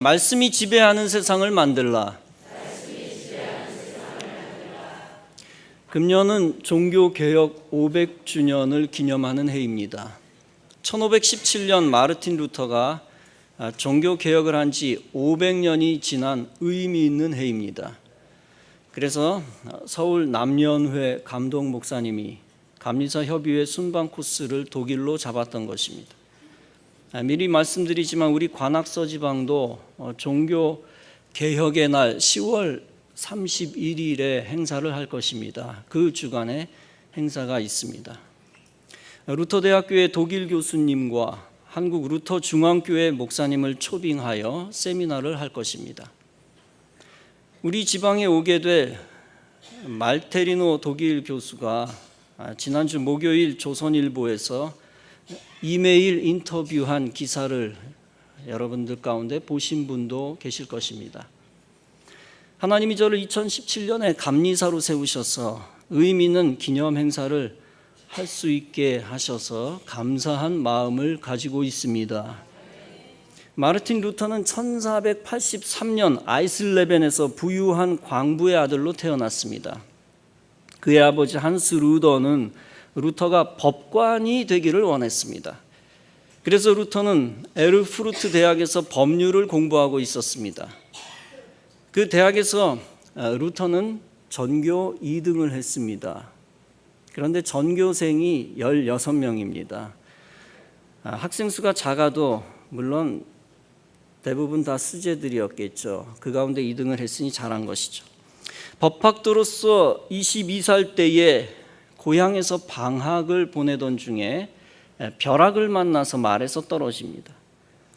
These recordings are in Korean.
말씀이 지배하는 세상을 만들라. 금년은 종교개혁 500주년을 기념하는 해입니다. 1517년 마르틴 루터가 종교개혁을 한 지 500년이 지난 의미 있는 해입니다. 그래서 서울 남연회 감독 목사님이 감리사 협의회 순방 코스를 독일로 잡았던 것입니다. 미리 말씀드리지만 우리 관악서 지방도 종교개혁의 날 10월 31일에 행사를 할 것입니다. 그 주간에 행사가 있습니다. 루터대학교의 독일 교수님과 한국 루터 중앙교회 목사님을 초빙하여 세미나를 할 것입니다. 우리 지방에 오게 될 말테리노 독일 교수가 지난주 목요일 조선일보에서 이메일 인터뷰한 기사를 여러분들 가운데 보신 분도 계실 것입니다. 하나님이 저를 2017년에 감리사로 세우셔서 의미 있는 기념 행사를 할 수 있게 하셔서 감사한 마음을 가지고 있습니다. 마르틴 루터는 1483년 아이슬레벤에서 부유한 광부의 아들로 태어났습니다. 그의 아버지 한스 루더는 루터가 법관이 되기를 원했습니다. 그래서 루터는 에르푸르트 대학에서 법률을 공부하고 있었습니다. 그 대학에서 루터는 전교 2등을 했습니다. 그런데 전교생이 16명입니다. 학생 수가 작아도 물론 대부분 다 수재들이었겠죠. 그 가운데 2등을 했으니 잘한 것이죠. 법학도로서 22살 때에 고향에서 방학을 보내던 중에 벼락을 만나서 말에서 떨어집니다.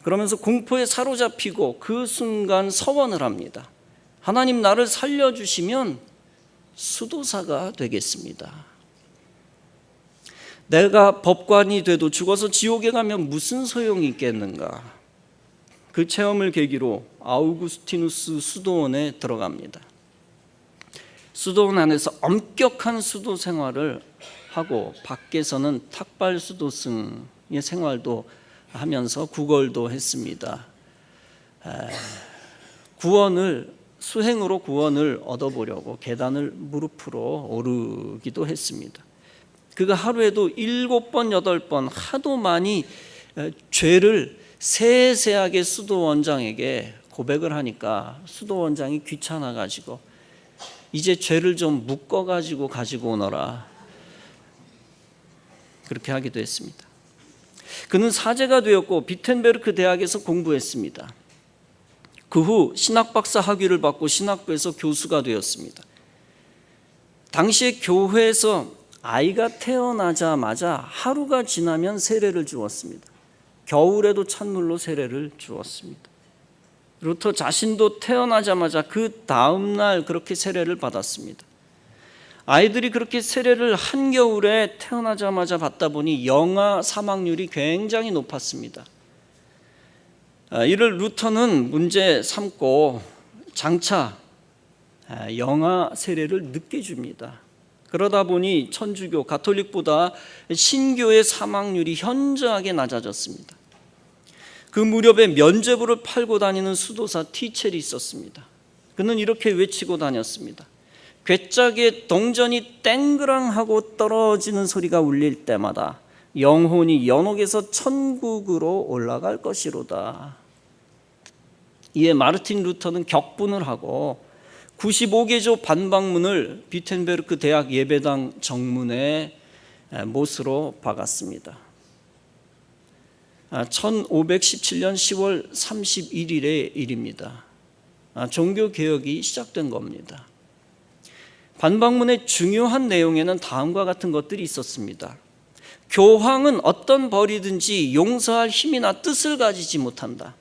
그러면서 공포에 사로잡히고 그 순간 서원을 합니다. 하나님 나를 살려주시면 수도사가 되겠습니다. 내가 법관이 돼도 죽어서 지옥에 가면 무슨 소용이 있겠는가. 그 체험을 계기로 아우구스티누스 수도원에 들어갑니다. 수도원 안에서 엄격한 수도 생활을 하고 밖에서는 탁발 수도승의 생활도 하면서 구걸도 했습니다. 수행으로 구원을 얻어보려고 계단을 무릎으로 오르기도 했습니다. 그가 하루에도 7번, 8번 하도 많이 죄를 세세하게 수도원장에게 고백을 하니까 수도원장이 귀찮아가지고 이제 죄를 좀 묶어가지고 가지고 오너라, 그렇게 하기도 했습니다. 그는 사제가 되었고 비텐베르크 대학에서 공부했습니다. 그 후 신학박사 학위를 받고 신학부에서 교수가 되었습니다. 당시에 교회에서 아이가 태어나자마자 하루가 지나면 세례를 주었습니다. 겨울에도 찬물로 세례를 주었습니다. 루터 자신도 태어나자마자 그 다음 날 그렇게 세례를 받았습니다. 아이들이 그렇게 세례를 한겨울에 태어나자마자 받다 보니 영아 사망률이 굉장히 높았습니다. 이를 루터는 문제 삼고 장차 영아 세례를 늦게 줍니다. 그러다 보니 천주교, 가톨릭보다 신교의 사망률이 현저하게 낮아졌습니다. 그 무렵에 면죄부를 팔고 다니는 수도사 티첼이 있었습니다. 그는 이렇게 외치고 다녔습니다. 괴짝에 동전이 땡그랑하고 떨어지는 소리가 울릴 때마다 영혼이 연옥에서 천국으로 올라갈 것이로다. 이에 마르틴 루터는 격분을 하고 95개조 반박문을 비텐베르크 대학 예배당 정문에 못으로 박았습니다. 1517년 10월 31일의 일입니다. 종교개혁이 시작된 겁니다. 반박문의 중요한 내용에는 다음과 같은 것들이 있었습니다. 교황은 어떤 벌이든지 용서할 힘이나 뜻을 가지지 못한다.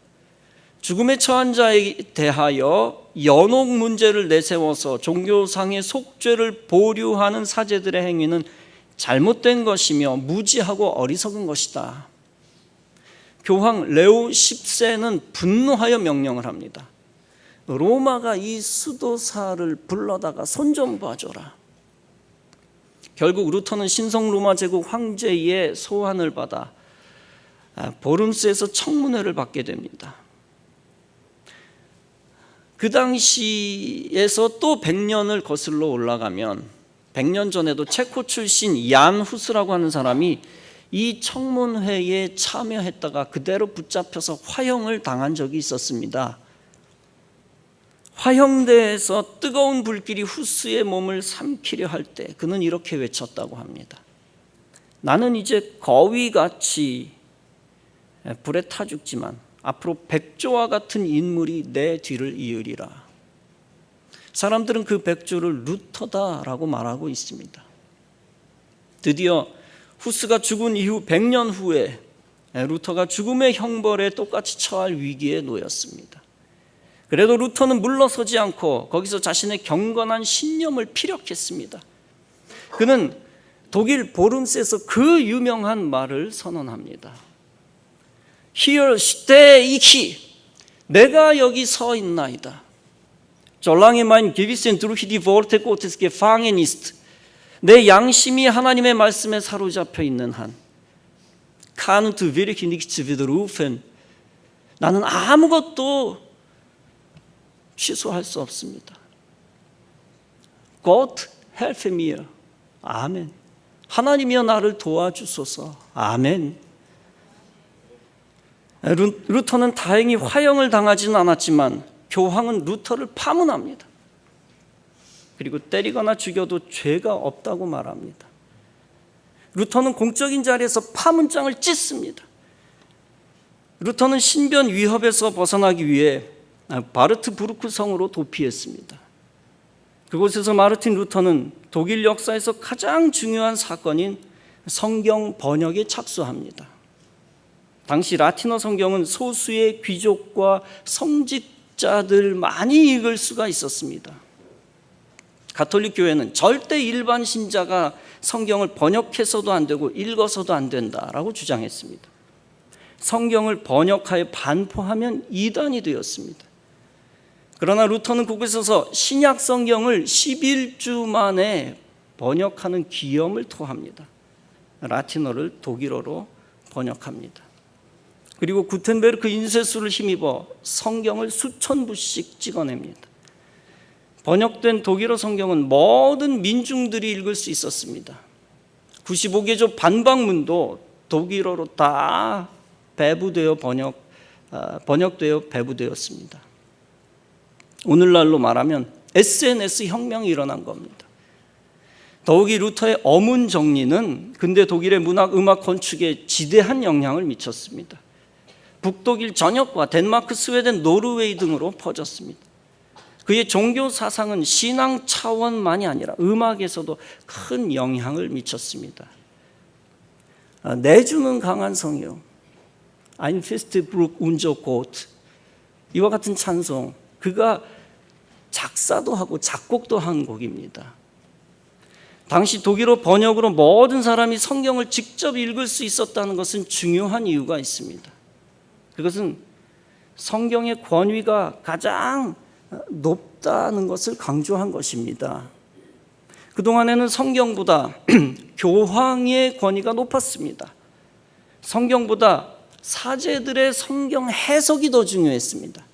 죽음에 처한 자에 대하여 연옥 문제를 내세워서 종교상의 속죄를 보류하는 사제들의 행위는 잘못된 것이며 무지하고 어리석은 것이다. 교황 레오 10세는 분노하여 명령을 합니다. 로마가 이 수도사를 불러다가 손 좀 봐줘라. 결국 루터는 신성 로마 제국 황제의 소환을 받아 보름스에서 청문회를 받게 됩니다. 그 당시에서 또 100년을 거슬러 올라가면 100년 전에도 체코 출신 얀 후스라고 하는 사람이 이 청문회에 참여했다가 그대로 붙잡혀서 화형을 당한 적이 있었습니다. 화형대에서 뜨거운 불길이 후스의 몸을 삼키려 할 때 그는 이렇게 외쳤다고 합니다. 나는 이제 거위같이 불에 타 죽지만 앞으로 백조와 같은 인물이 내 뒤를 이으리라. 사람들은 그 백조를 루터다라고 말하고 있습니다. 드디어 후스가 죽은 이후 100년 후에 루터가 죽음의 형벌에 똑같이 처할 위기에 놓였습니다. 그래도 루터는 물러서지 않고 거기서 자신의 경건한 신념을 피력했습니다. 그는 독일 보름스에서 그 유명한 말을 선언합니다. Hier stehe ich, 내가 여기 서 있나이다. Solange mein Gewissen durch die Worte Gottes gefangen ist, 내 양심이 하나님의 말씀에 사로잡혀 있는 한, kann und wirklich nichts widerrufen, 나는 아무것도 취소할 수 없습니다. Gott helfe mir. 아멘. 하나님이여 나를 도와주소서. 아멘. 루터는 다행히 화형을 당하지는 않았지만 교황은 루터를 파문합니다. 그리고 때리거나 죽여도 죄가 없다고 말합니다. 루터는 공적인 자리에서 파문장을 찢습니다. 루터는 신변 위협에서 벗어나기 위해 바르트부르크 성으로 도피했습니다. 그곳에서 마르틴 루터는 독일 역사에서 가장 중요한 사건인 성경 번역에 착수합니다. 당시 라틴어 성경은 소수의 귀족과 성직자들만이 읽을 수가 있었습니다. 가톨릭 교회는 절대 일반 신자가 성경을 번역해서도 안 되고 읽어서도 안 된다라고 주장했습니다. 성경을 번역하여 반포하면 이단이 되었습니다. 그러나 루터는 그곳에서 신약 성경을 11주 만에 번역하는 기염을 토합니다. 라틴어를 독일어로 번역합니다. 그리고 구텐베르크 인쇄술을 힘입어 성경을 수천 부씩 찍어냅니다. 번역된 독일어 성경은 모든 민중들이 읽을 수 있었습니다. 95개조 반박문도 독일어로 다 번역되어 배부되었습니다. 오늘날로 말하면 SNS 혁명이 일어난 겁니다. 더욱이 루터의 어문 정리는 근대 독일의 문학, 음악, 건축에 지대한 영향을 미쳤습니다. 북독일 전역과 덴마크, 스웨덴, 노르웨이 등으로 퍼졌습니다. 그의 종교 사상은 신앙 차원만이 아니라 음악에서도 큰 영향을 미쳤습니다. 내주는 강한 성이요, Ein feste Burg unser Gott, 이와 같은 찬송, 그가 작사도 하고 작곡도 한 곡입니다. 당시 독일어 번역으로 모든 사람이 성경을 직접 읽을 수 있었다는 것은 중요한 이유가 있습니다. 그것은 성경의 권위가 가장 높다는 것을 강조한 것입니다. 그동안에는 성경보다 교황의 권위가 높았습니다. 성경보다 사제들의 성경 해석이 더 중요했습니다.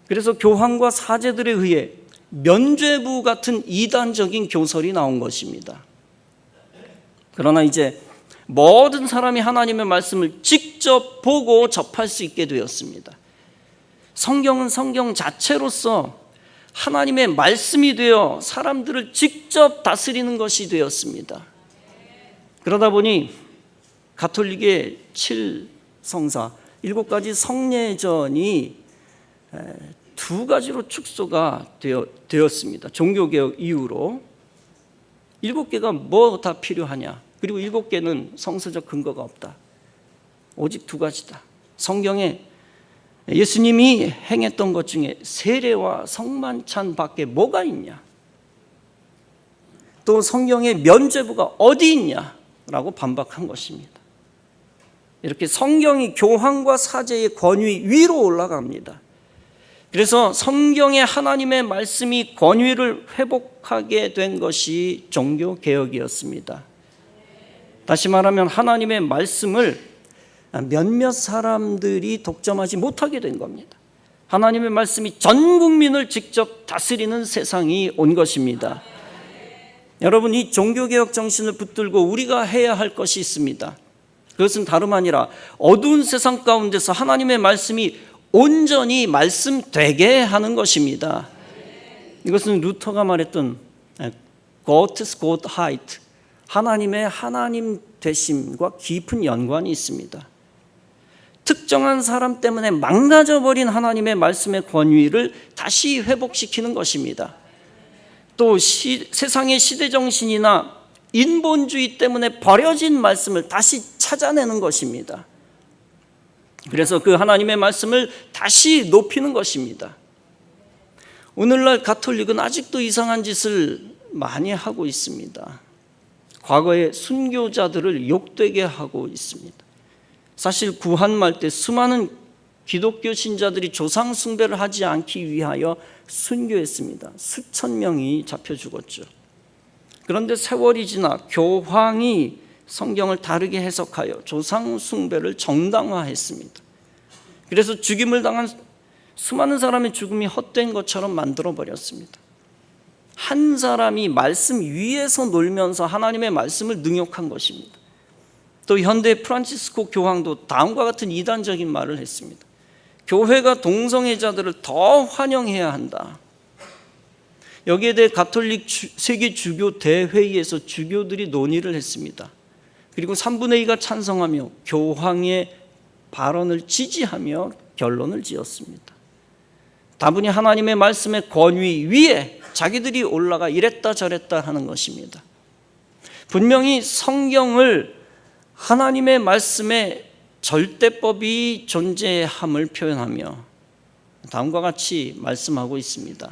그래서 교황과 사제들에 의해 면죄부 같은 이단적인 교설이 나온 것입니다. 그러나 이제 모든 사람이 하나님의 말씀을 직접 보고 접할 수 있게 되었습니다. 성경은 성경 자체로서 하나님의 말씀이 되어 사람들을 직접 다스리는 것이 되었습니다. 그러다 보니 가톨릭의 7성사, 7가지 성례전이 2가지로 축소가 되었습니다. 종교개혁 이후로 7개가 뭐 다 필요하냐, 그리고 7개는 성서적 근거가 없다. 오직 2가지다. 성경에 예수님이 행했던 것 중에 세례와 성만찬 밖에 뭐가 있냐, 또 성경에 면죄부가 어디 있냐라고 반박한 것입니다. 이렇게 성경이 교황과 사제의 권위 위로 올라갑니다. 그래서 성경에 하나님의 말씀이 권위를 회복하게 된 것이 종교개혁이었습니다. 다시 말하면 하나님의 말씀을 몇몇 사람들이 독점하지 못하게 된 겁니다. 하나님의 말씀이 전 국민을 직접 다스리는 세상이 온 것입니다. 여러분, 이 종교개혁 정신을 붙들고 우리가 해야 할 것이 있습니다. 그것은 다름 아니라 어두운 세상 가운데서 하나님의 말씀이 온전히 말씀되게 하는 것입니다. 이것은 루터가 말했던 Gottes Gottheit, 하나님의 하나님 되심과 깊은 연관이 있습니다. 특정한 사람 때문에 망가져버린 하나님의 말씀의 권위를 다시 회복시키는 것입니다. 또 세상의 시대정신이나 인본주의 때문에 버려진 말씀을 다시 찾아내는 것입니다. 그래서 그 하나님의 말씀을 다시 높이는 것입니다. 오늘날 가톨릭은 아직도 이상한 짓을 많이 하고 있습니다. 과거에 순교자들을 욕되게 하고 있습니다. 사실 구한말 때 수많은 기독교 신자들이 조상 숭배를 하지 않기 위하여 순교했습니다. 수천 명이 잡혀 죽었죠. 그런데 세월이 지나 교황이 성경을 다르게 해석하여 조상 숭배를 정당화했습니다. 그래서 죽임을 당한 수많은 사람의 죽음이 헛된 것처럼 만들어버렸습니다. 한 사람이 말씀 위에서 놀면서 하나님의 말씀을 능욕한 것입니다. 또 현대 프란치스코 교황도 다음과 같은 이단적인 말을 했습니다. 교회가 동성애자들을 더 환영해야 한다. 여기에 대해 가톨릭 세계 주교 대회의에서 주교들이 논의를 했습니다. 그리고 3분의 2가 찬성하며 교황의 발언을 지지하며 결론을 지었습니다. 다분히 하나님의 말씀의 권위 위에 자기들이 올라가 이랬다 저랬다 하는 것입니다. 분명히 성경을 하나님의 말씀에 절대법이 존재함을 표현하며 다음과 같이 말씀하고 있습니다.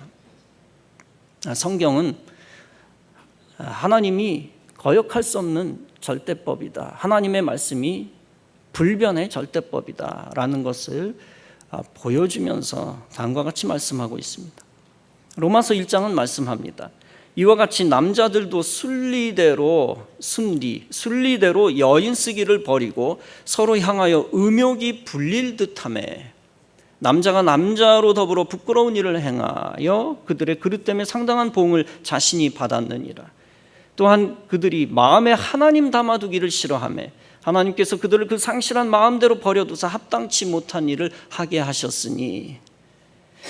성경은 하나님이 거역할 수 없는 절대법이다. 하나님의 말씀이 불변의 절대법이다 라는 것을 보여주면서 다음과 같이 말씀하고 있습니다. 로마서 1장은 말씀합니다. 이와 같이 남자들도 순리대로 여인 쓰기를 버리고 서로 향하여 음욕이 불릴 듯하매 남자가 남자로 더불어 부끄러운 일을 행하여 그들의 그릇 때문에 상당한 보응을 자신이 받았느니라. 또한 그들이 마음에 하나님 담아두기를 싫어하매 하나님께서 그들을 그 상실한 마음대로 버려두사 합당치 못한 일을 하게 하셨으니.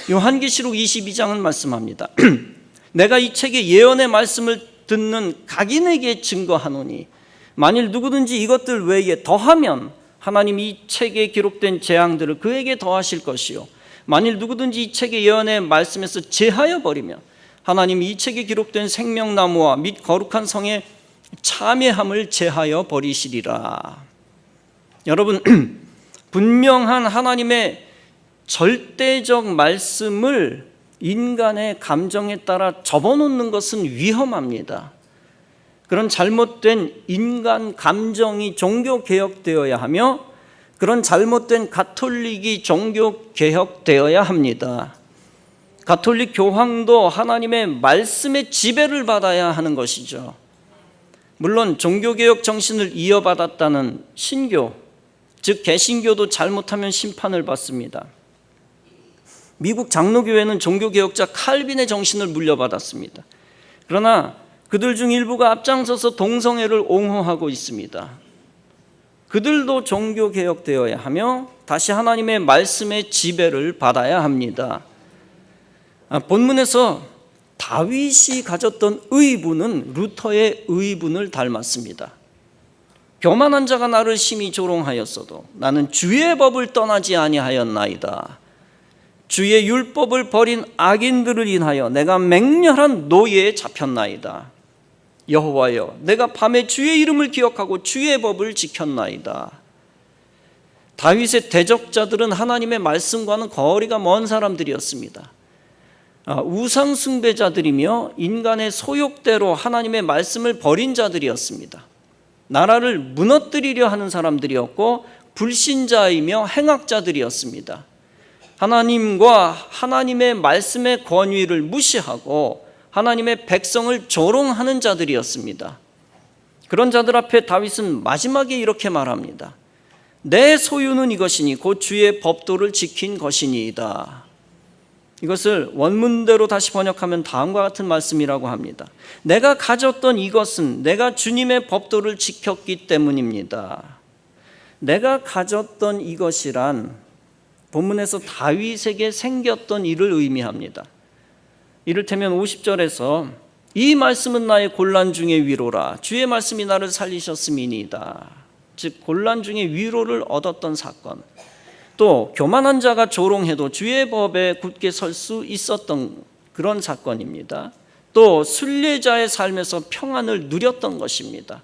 요한계시록 22장은 말씀합니다. 내가 이 책의 예언의 말씀을 듣는 각인에게 증거하노니 만일 누구든지 이것들 외에 더하면 하나님이 이 책에 기록된 재앙들을 그에게 더하실 것이요 만일 누구든지 이 책의 예언의 말씀에서 제하여 버리면 하나님이 이 책에 기록된 생명나무와 및 거룩한 성의 참회함을 제하여 버리시리라. 여러분, 분명한 하나님의 절대적 말씀을 인간의 감정에 따라 접어놓는 것은 위험합니다. 그런 잘못된 인간 감정이 종교개혁되어야 하며 그런 잘못된 가톨릭이 종교개혁되어야 합니다. 가톨릭 교황도 하나님의 말씀의 지배를 받아야 하는 것이죠. 물론 종교개혁 정신을 이어받았다는 신교, 즉 개신교도 잘못하면 심판을 받습니다. 미국 장로교회는 종교개혁자 칼빈의 정신을 물려받았습니다. 그러나 그들 중 일부가 앞장서서 동성애를 옹호하고 있습니다. 그들도 종교개혁되어야 하며 다시 하나님의 말씀의 지배를 받아야 합니다. 본문에서 다윗이 가졌던 의분은 루터의 의분을 닮았습니다. 교만한 자가 나를 심히 조롱하였어도 나는 주의 법을 떠나지 아니하였나이다. 주의 율법을 버린 악인들을 인하여 내가 맹렬한 노예에 잡혔나이다. 여호와여, 내가 밤에 주의 이름을 기억하고 주의 법을 지켰나이다. 다윗의 대적자들은 하나님의 말씀과는 거리가 먼 사람들이었습니다. 우상 숭배자들이며 인간의 소욕대로 하나님의 말씀을 버린 자들이었습니다. 나라를 무너뜨리려 하는 사람들이었고 불신자이며 행악자들이었습니다. 하나님과 하나님의 말씀의 권위를 무시하고 하나님의 백성을 조롱하는 자들이었습니다. 그런 자들 앞에 다윗은 마지막에 이렇게 말합니다. 내 소유는 이것이니 곧 주의 법도를 지킨 것이니이다. 이것을 원문대로 다시 번역하면 다음과 같은 말씀이라고 합니다. 내가 가졌던 이것은 내가 주님의 법도를 지켰기 때문입니다. 내가 가졌던 이것이란 본문에서 다윗에게 생겼던 일을 의미합니다. 이를테면 50절에서 이 말씀은 나의 곤란 중의 위로라. 주의 말씀이 나를 살리셨음이니이다. 즉 곤란 중의 위로를 얻었던 사건. 또 교만한 자가 조롱해도 주의 법에 굳게 설 수 있었던 그런 사건입니다. 또 순례자의 삶에서 평안을 누렸던 것입니다.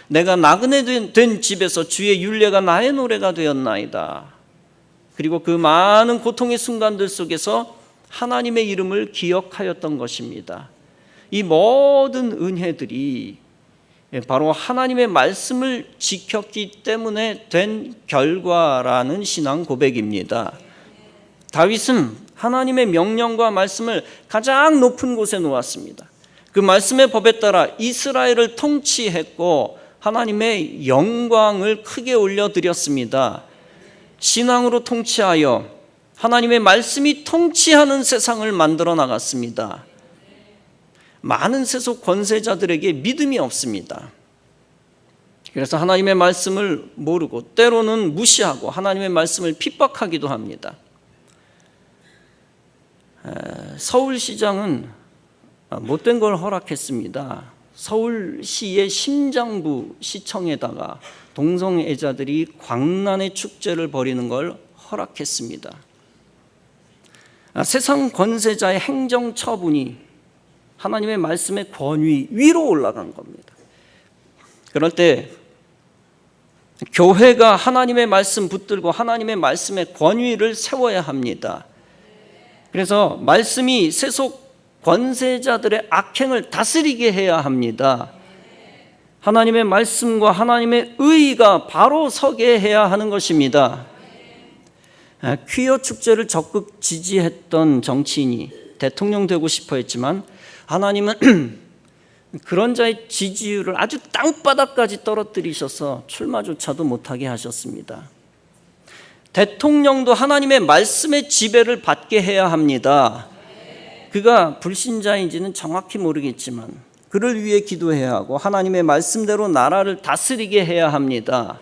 내가 나그네 된 집에서 주의 율례가 나의 노래가 되었나이다. 그리고 그 많은 고통의 순간들 속에서 하나님의 이름을 기억하였던 것입니다. 이 모든 은혜들이 바로 하나님의 말씀을 지켰기 때문에 된 결과라는 신앙 고백입니다. 다윗은 하나님의 명령과 말씀을 가장 높은 곳에 놓았습니다. 그 말씀의 법에 따라 이스라엘을 통치했고 하나님의 영광을 크게 올려드렸습니다. 신앙으로 통치하여 하나님의 말씀이 통치하는 세상을 만들어 나갔습니다. 많은 세속 권세자들에게 믿음이 없습니다. 그래서 하나님의 말씀을 모르고 때로는 무시하고 하나님의 말씀을 핍박하기도 합니다. 서울시장은 못된 걸 허락했습니다. 서울시의 심장부 시청에다가 동성애자들이 광란의 축제를 벌이는 걸 허락했습니다. 세상 권세자의 행정 처분이 하나님의 말씀의 권위 위로 올라간 겁니다. 그럴 때 교회가 하나님의 말씀 붙들고 하나님의 말씀의 권위를 세워야 합니다. 그래서 말씀이 세속 권세자들의 악행을 다스리게 해야 합니다. 하나님의 말씀과 하나님의 의가 바로 서게 해야 하는 것입니다. 퀴어 축제를 적극 지지했던 정치인이 대통령 되고 싶어 했지만 하나님은 그런 자의 지지율을 아주 땅바닥까지 떨어뜨리셔서 출마조차도 못하게 하셨습니다. 대통령도 하나님의 말씀의 지배를 받게 해야 합니다. 그가 불신자인지는 정확히 모르겠지만 그를 위해 기도해야 하고 하나님의 말씀대로 나라를 다스리게 해야 합니다.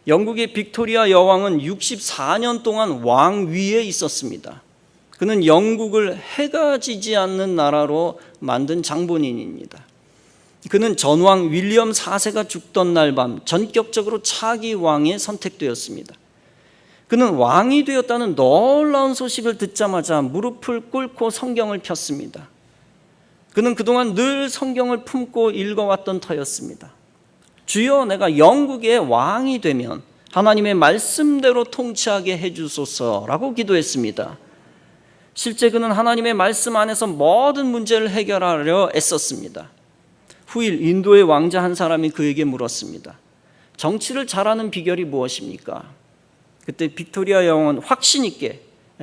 영국의 빅토리아 여왕은 64년 동안 왕위에 있었습니다. 그는 영국을 해가 지지 않는 나라로 만든 장본인입니다. 그는 전왕 윌리엄 4세가 죽던 날 밤 전격적으로 차기 왕에 선택되었습니다. 그는 왕이 되었다는 놀라운 소식을 듣자마자 무릎을 꿇고 성경을 폈습니다. 그는 그동안 늘 성경을 품고 읽어왔던 터였습니다. 주여, 내가 영국의 왕이 되면 하나님의 말씀대로 통치하게 해주소서라고 기도했습니다. 실제 그는 하나님의 말씀 안에서 모든 문제를 해결하려 애썼습니다. 후일 인도의 왕자 한 사람이 그에게 물었습니다. 정치를 잘하는 비결이 무엇입니까? 그때 빅토리아 여왕은 확신 있게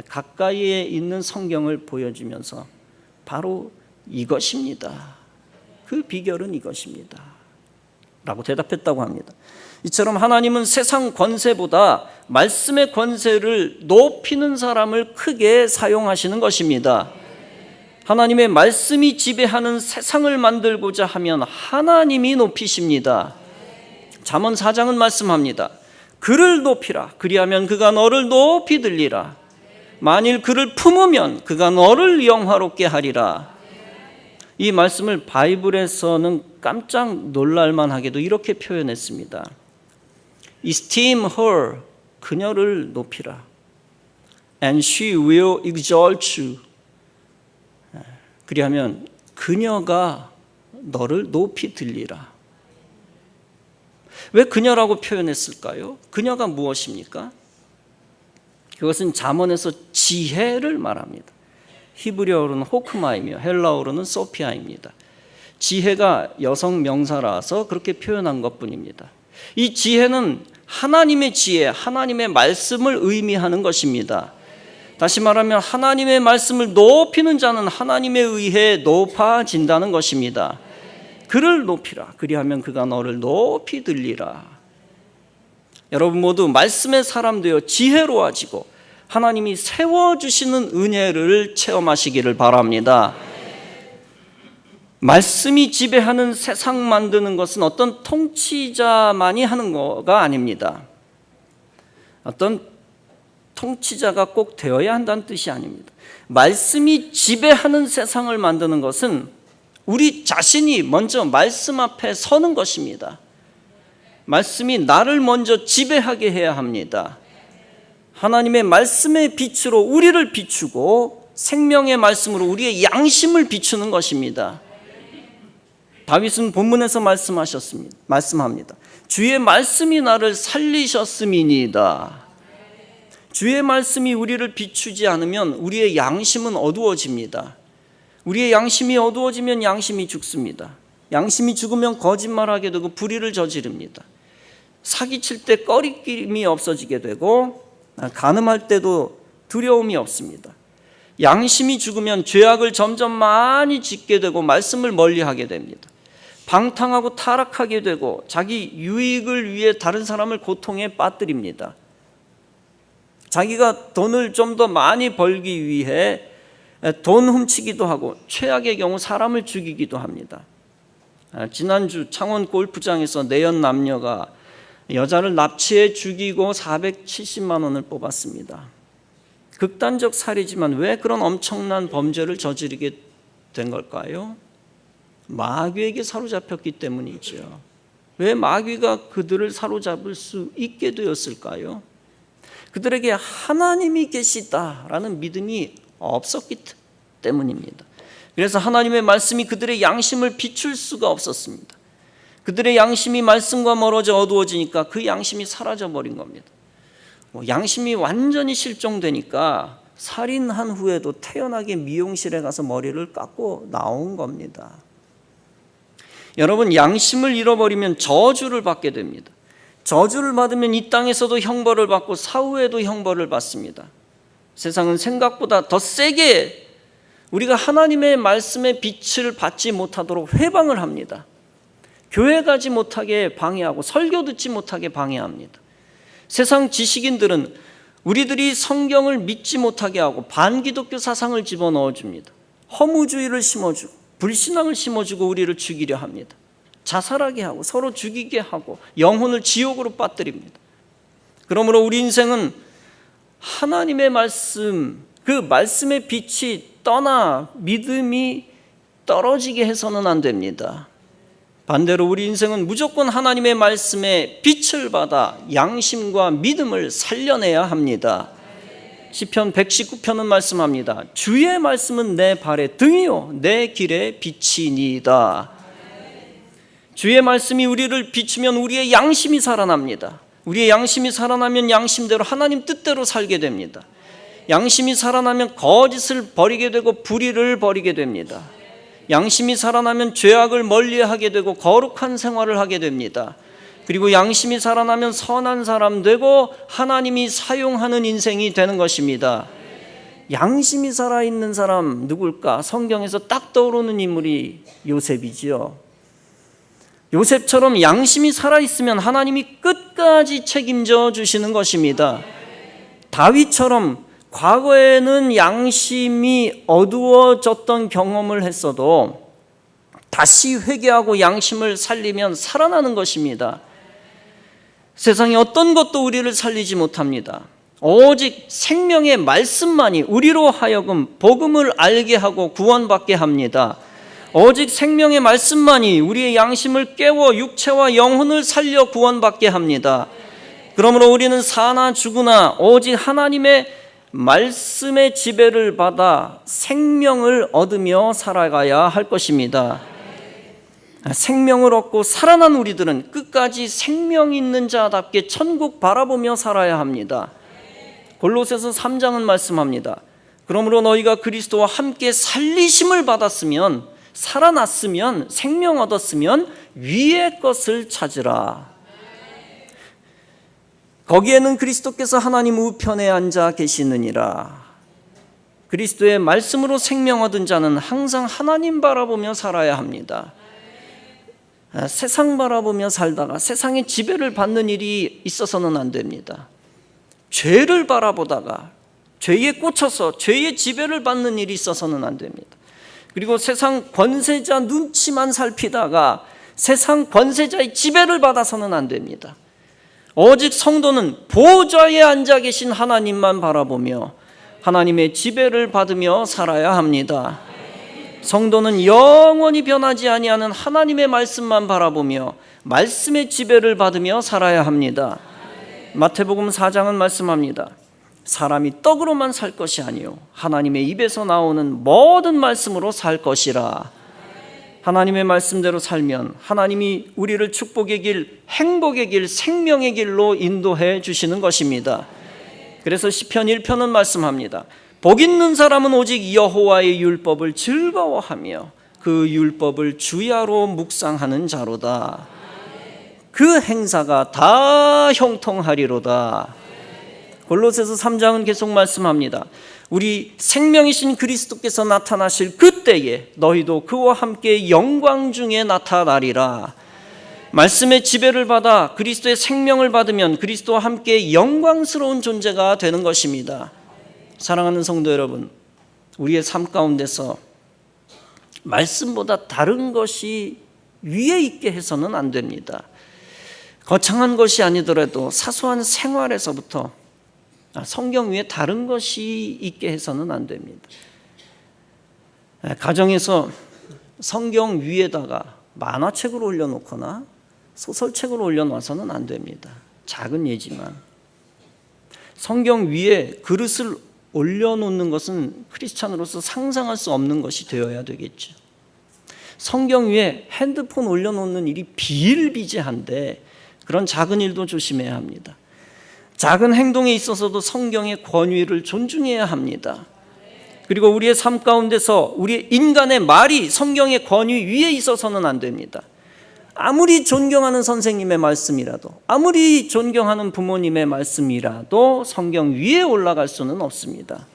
가까이에 있는 성경을 보여주면서 바로 이것입니다. 그 비결은 이것입니다. 라고 대답했다고 합니다. 이처럼 하나님은 세상 권세보다 말씀의 권세를 높이는 사람을 크게 사용하시는 것입니다. 하나님의 말씀이 지배하는 세상을 만들고자 하면 하나님이 높이십니다. 잠언 4장은 말씀합니다. 그를 높이라. 그리하면 그가 너를 높이 들리라. 만일 그를 품으면 그가 너를 영화롭게 하리라. 이 말씀을 바이블에서는 깜짝 놀랄만하게도 이렇게 표현했습니다. Esteem her, 그녀를 높이라. And she will exalt you. 그리하면 그녀가 너를 높이 들리라. 왜 그녀라고 표현했을까요? 그녀가 무엇입니까? 그것은 잠언에서 지혜를 말합니다. 히브리어로는 호크마이며 헬라어로는 소피아입니다. 지혜가 여성 명사라서 그렇게 표현한 것뿐입니다. 이 지혜는 하나님의 지혜, 하나님의 말씀을 의미하는 것입니다. 다시 말하면 하나님의 말씀을 높이는 자는 하나님에 의해 높아진다는 것입니다. 그를 높이라. 그리하면 그가 너를 높이 들리라. 여러분 모두 말씀의 사람 되어 지혜로워지고 하나님이 세워주시는 은혜를 체험하시기를 바랍니다. 말씀이 지배하는 세상 만드는 것은 어떤 통치자만이 하는 거가 아닙니다. 어떤 통치자가 꼭 되어야 한다는 뜻이 아닙니다. 말씀이 지배하는 세상을 만드는 것은 우리 자신이 먼저 말씀 앞에 서는 것입니다. 말씀이 나를 먼저 지배하게 해야 합니다. 하나님의 말씀의 빛으로 우리를 비추고 생명의 말씀으로 우리의 양심을 비추는 것입니다. 다윗은 본문에서 말씀합니다. 주의 말씀이 나를 살리셨음이니이다. 주의 말씀이 우리를 비추지 않으면 우리의 양심은 어두워집니다. 우리의 양심이 어두워지면 양심이 죽습니다. 양심이 죽으면 거짓말하게 되고 불의를 저지릅니다. 사기칠 때 꺼리낌이 없어지게 되고 간음할 때도 두려움이 없습니다. 양심이 죽으면 죄악을 점점 많이 짓게 되고 말씀을 멀리하게 됩니다. 방탕하고 타락하게 되고 자기 유익을 위해 다른 사람을 고통에 빠뜨립니다. 자기가 돈을 좀 더 많이 벌기 위해 돈 훔치기도 하고 최악의 경우 사람을 죽이기도 합니다. 지난주 창원 골프장에서 내연 남녀가 여자를 납치해 죽이고 470만 원을 뽑았습니다. 극단적 살이지만 왜 그런 엄청난 범죄를 저지르게 된 걸까요? 마귀에게 사로잡혔기 때문이죠. 왜 마귀가 그들을 사로잡을 수 있게 되었을까요? 그들에게 하나님이 계시다라는 믿음이 없었기 때문입니다. 그래서 하나님의 말씀이 그들의 양심을 비출 수가 없었습니다. 그들의 양심이 말씀과 멀어져 어두워지니까 그 양심이 사라져버린 겁니다. 양심이 완전히 실종되니까 살인한 후에도 태연하게 미용실에 가서 머리를 깎고 나온 겁니다. 여러분, 양심을 잃어버리면 저주를 받게 됩니다. 저주를 받으면 이 땅에서도 형벌을 받고 사후에도 형벌을 받습니다. 세상은 생각보다 더 세게 우리가 하나님의 말씀의 빛을 받지 못하도록 회방을 합니다. 교회 가지 못하게 방해하고 설교 듣지 못하게 방해합니다. 세상 지식인들은 우리들이 성경을 믿지 못하게 하고 반기독교 사상을 집어넣어 줍니다. 허무주의를 심어주고 불신앙을 심어주고 우리를 죽이려 합니다. 자살하게 하고 서로 죽이게 하고 영혼을 지옥으로 빠뜨립니다. 그러므로 우리 인생은 하나님의 말씀, 그 말씀의 빛이 떠나 믿음이 떨어지게 해서는 안 됩니다. 반대로 우리 인생은 무조건 하나님의 말씀에 빛을 받아 양심과 믿음을 살려내야 합니다. 시편 119편은 말씀합니다. 주의 말씀은 내 발의 등이요 내 길의 빛이니이다. 주의 말씀이 우리를 비추면 우리의 양심이 살아납니다. 우리의 양심이 살아나면 양심대로 하나님 뜻대로 살게 됩니다. 양심이 살아나면 거짓을 버리게 되고 불의를 버리게 됩니다. 양심이 살아나면 죄악을 멀리하게 되고 거룩한 생활을 하게 됩니다. 그리고 양심이 살아나면 선한 사람 되고 하나님이 사용하는 인생이 되는 것입니다. 양심이 살아있는 사람 누굴까? 성경에서 딱 떠오르는 인물이 요셉이지요. 요셉처럼 양심이 살아있으면 하나님이 끝까지 책임져 주시는 것입니다. 다윗처럼 과거에는 양심이 어두워졌던 경험을 했어도 다시 회개하고 양심을 살리면 살아나는 것입니다. 세상에 어떤 것도 우리를 살리지 못합니다. 오직 생명의 말씀만이 우리로 하여금 복음을 알게 하고 구원받게 합니다. 오직 생명의 말씀만이 우리의 양심을 깨워 육체와 영혼을 살려 구원받게 합니다. 그러므로 우리는 사나 죽으나 오직 하나님의 말씀의 지배를 받아 생명을 얻으며 살아가야 할 것입니다. 생명을 얻고 살아난 우리들은 끝까지 생명 있는 자답게 천국 바라보며 살아야 합니다. 골로새서 3장은 말씀합니다. 그러므로 너희가 그리스도와 함께 살리심을 받았으면, 살아났으면, 생명 얻었으면 위의 것을 찾으라. 거기에는 그리스도께서 하나님 우편에 앉아 계시느니라. 그리스도의 말씀으로 생명 얻은 자는 항상 하나님 바라보며 살아야 합니다. 세상 바라보며 살다가 세상의 지배를 받는 일이 있어서는 안 됩니다. 죄를 바라보다가 죄에 꽂혀서 죄의 지배를 받는 일이 있어서는 안 됩니다. 그리고 세상 권세자 눈치만 살피다가 세상 권세자의 지배를 받아서는 안 됩니다. 오직 성도는 보좌에 앉아 계신 하나님만 바라보며 하나님의 지배를 받으며 살아야 합니다. 성도는 영원히 변하지 아니하는 하나님의 말씀만 바라보며 말씀의 지배를 받으며 살아야 합니다. 마태복음 4장은 말씀합니다. 사람이 떡으로만 살 것이 아니요 하나님의 입에서 나오는 모든 말씀으로 살 것이라. 하나님의 말씀대로 살면 하나님이 우리를 축복의 길, 행복의 길, 생명의 길로 인도해 주시는 것입니다. 그래서 시편 1편은 말씀합니다. 복 있는 사람은 오직 여호와의 율법을 즐거워하며 그 율법을 주야로 묵상하는 자로다. 그 행사가 다 형통하리로다. 골로새서 3장은 계속 말씀합니다. 우리 생명이신 그리스도께서 나타나실 그때에 너희도 그와 함께 영광 중에 나타나리라. 말씀의 지배를 받아 그리스도의 생명을 받으면 그리스도와 함께 영광스러운 존재가 되는 것입니다. 사랑하는 성도 여러분, 우리의 삶 가운데서 말씀보다 다른 것이 위에 있게 해서는 안 됩니다. 거창한 것이 아니더라도 사소한 생활에서부터 성경 위에 다른 것이 있게 해서는 안 됩니다. 가정에서 성경 위에다가 만화책을 올려놓거나 소설책을 올려놔서는 안 됩니다. 작은 예지만 성경 위에 그릇을 올려놓는 것은 크리스찬으로서 상상할 수 없는 것이 되어야 되겠죠. 성경 위에 핸드폰 올려놓는 일이 비일비재한데 그런 작은 일도 조심해야 합니다. 작은 행동에 있어서도 성경의 권위를 존중해야 합니다. 그리고 우리의 삶 가운데서 우리 인간의 말이 성경의 권위 위에 있어서는 안 됩니다. 아무리 존경하는 선생님의 말씀이라도, 아무리 존경하는 부모님의 말씀이라도 성경 위에 올라갈 수는 없습니다.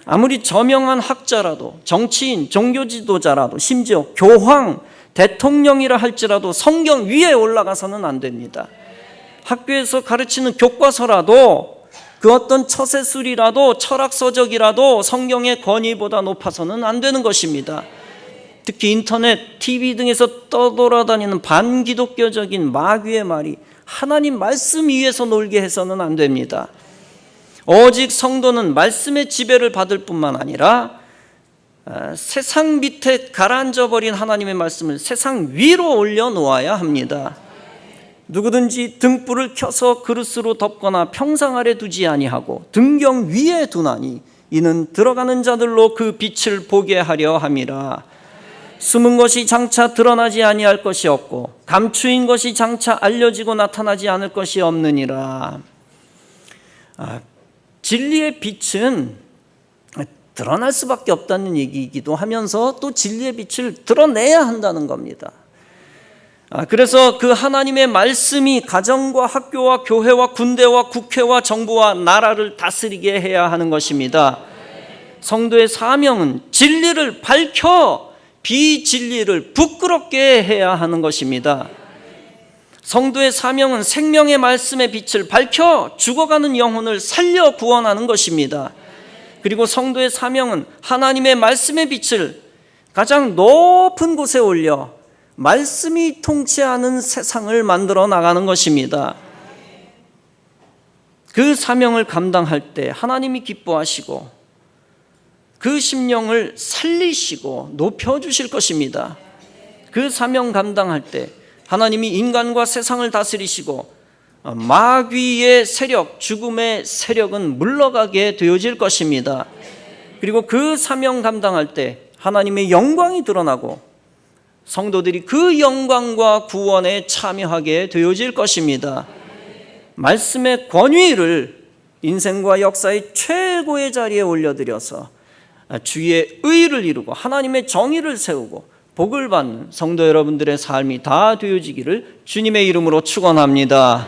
아무리 저명한 학자라도, 정치인, 종교 지도자라도, 심지어 교황, 대통령이라 할지라도 성경 위에 올라가서는 안 됩니다. 학교에서 가르치는 교과서라도, 그 어떤 처세술이라도, 철학서적이라도 성경의 권위보다 높아서는 안 되는 것입니다. 특히 인터넷, TV 등에서 떠돌아다니는 반기독교적인 마귀의 말이 하나님 말씀 위에서 놀게 해서는 안 됩니다. 오직 성도는 말씀의 지배를 받을 뿐만 아니라 세상 밑에 가라앉아버린 하나님의 말씀을 세상 위로 올려놓아야 합니다. 누구든지 등불을 켜서 그릇으로 덮거나 평상 아래 두지 아니하고 등경 위에 두나니 이는 들어가는 자들로 그 빛을 보게 하려 함이라. 숨은 것이 장차 드러나지 아니할 것이 없고 감추인 것이 장차 알려지고 나타나지 않을 것이 없느니라. 진리의 빛은 드러날 수밖에 없다는 얘기이기도 하면서 또 진리의 빛을 드러내야 한다는 겁니다. 그래서 그 하나님의 말씀이 가정과 학교와 교회와 군대와 국회와 정부와 나라를 다스리게 해야 하는 것입니다. 성도의 사명은 진리를 밝혀 비진리를 부끄럽게 해야 하는 것입니다. 성도의 사명은 생명의 말씀의 빛을 밝혀 죽어가는 영혼을 살려 구원하는 것입니다. 그리고 성도의 사명은 하나님의 말씀의 빛을 가장 높은 곳에 올려 말씀이 통치하는 세상을 만들어 나가는 것입니다. 그 사명을 감당할 때 하나님이 기뻐하시고 그 심령을 살리시고 높여주실 것입니다. 그 사명 감당할 때 하나님이 인간과 세상을 다스리시고 마귀의 세력, 죽음의 세력은 물러가게 되어질 것입니다. 그리고 그 사명 감당할 때 하나님의 영광이 드러나고 성도들이 그 영광과 구원에 참여하게 되어질 것입니다. 말씀의 권위를 인생과 역사의 최고의 자리에 올려드려서 주의 의를 이루고 하나님의 정의를 세우고 복을 받는 성도 여러분들의 삶이 다 되어지기를 주님의 이름으로 축원합니다.